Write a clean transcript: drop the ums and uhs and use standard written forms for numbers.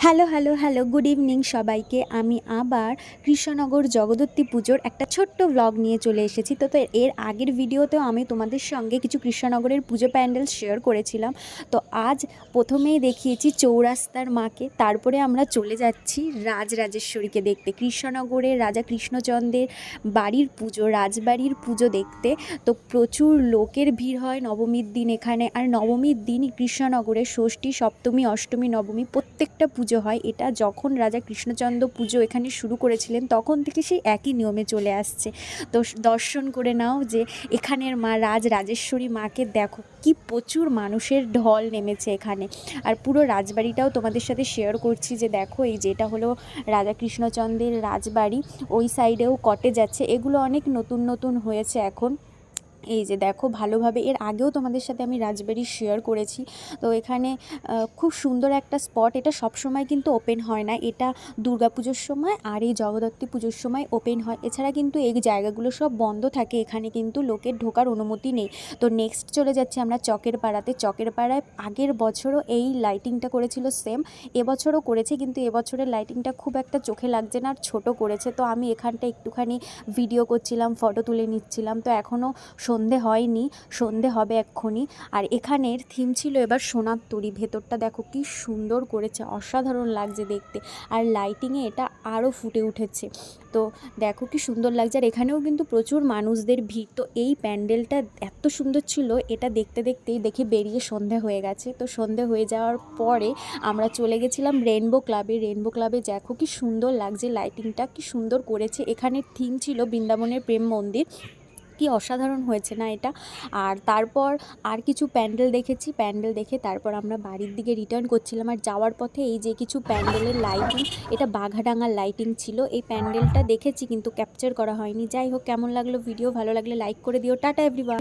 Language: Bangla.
Hello hello hello good evening সবাইকে। আমি আবার কৃষ্ণনগর জগদ্ধাত্রী পুজোর একটা ছোট্ট ব্লগ নিয়ে চলে এসেছি। তো এর আগের ভিডিওতেও আমি তোমাদের সঙ্গে কিছু কৃষ্ণনগরের পুজো প্যান্ডেল শেয়ার করেছিলাম। তো আজ প্রথমেই দেখিয়েছি চৌরাস্তার মাকে, তারপরে আমরা চলে যাচ্ছি রাজরাজেশ্বরীকে দেখতে, কৃষ্ণনগরের রাজা কৃষ্ণচন্দ্রের বাড়ির পুজো, রাজবাড়ির পুজো দেখতে। তো প্রচুর লোকের ভিড় হয় নবমীর দিন এখানে। আর নবমীর দিন কৃষ্ণনগরে ষষ্ঠী, সপ্তমী, অষ্টমী, নবমী প্রত্যেকটা পুজো হয়। এটা যখন রাজা কৃষ্ণচন্দ্র পুজো এখানে শুরু করেছিলেন তখন থেকে সেই একই নিয়মে চলে আসছে। তো দর্শন করে নাও যে এখানের মা রাজরাজেশ্বরী মাকে দেখো, কি প্রচুর মানুষের ঢল নেমেছে এখানে। আর পুরো রাজবাড়িটাও তোমাদের সাথে শেয়ার করছি যে দেখো, এই যেটা হলো রাজা কৃষ্ণচন্দ্রের রাজবাড়ি, ওই সাইডেও কটেজ আছে, এগুলো অনেক নতুন নতুন হয়েছে এখন। এই যে দেখো ভালোভাবে, এর আগেও তোমাদের সাথে আমি রাজবাড়ি শেয়ার করেছি। তো এখানে খুব সুন্দর একটা স্পট। এটা সব সময় কিন্তু ওপেন হয় না, এটা দুর্গাপুজোর সময় আর এই জগদ্ধাত্রী পুজোর সময় ওপেন হয়। এছাড়া কিন্তু এই জায়গাগুলো সব বন্ধ থাকে, এখানে কিন্তু লোকের ঢোকার অনুমতি নেই। তো নেক্সট চলে যাচ্ছি আমরা চকের পাড়াতে। চকের পাড়ায় আগের বছরও এই লাইটিংটা করেছিল সেম, এবছরও করেছে, কিন্তু এবছরের লাইটিংটা খুব একটা চোখে লাগছে না, আর ছোটো করেছে। তো আমি এখানটা একটুখানি ভিডিও করছিলাম, ফটো তুলে নিচ্ছিলাম। তো এখনও সন্ধে হয়নি, সন্ধে হবে এক্ষুনি। আর এখানের থিম ছিল এবার সোনার তরী। ভেতরটা দেখো কি সুন্দর করেছে, অসাধারণ লাগছে দেখতে। আর লাইটিংয়ে এটা আরও ফুটে উঠেছে। তো দেখো কি সুন্দর লাগছে। আর এখানেও কিন্তু প্রচুর মানুষদের ভিড়। তো এই প্যান্ডেলটা এত সুন্দর ছিল, এটা দেখতে দেখতেই দেখি বেরিয়ে সন্ধে হয়ে গেছে। তো সন্ধে হয়ে যাওয়ার পরে আমরা চলে গেছিলাম রেনবো ক্লাবে। রেনবো ক্লাবে দেখো কি সুন্দর লাগছে, লাইটিংটা কি সুন্দর করেছে। এখানের থিম ছিল বৃন্দাবনের প্রেম মন্দির। কি অসাধারণ হয়েছে না এটা। আর তারপর আর কিছু প্যান্ডেল দেখেছি, প্যান্ডেল দেখে তারপর আমরা বাড়ির দিকে রিটার্ন করছিলাম। আর যাওয়ার পথে এই যে কিছু প্যান্ডেলের লাইটিং, এটা বাঘাডাঙ্গার লাইটিং ছিল। এই প্যান্ডেলটা দেখেছি কিন্তু ক্যাপচার করা হয়নি। যাই হোক, কেমন লাগলো ভিডিও, ভালো লাগলে লাইক করে দিও। Tata everyone.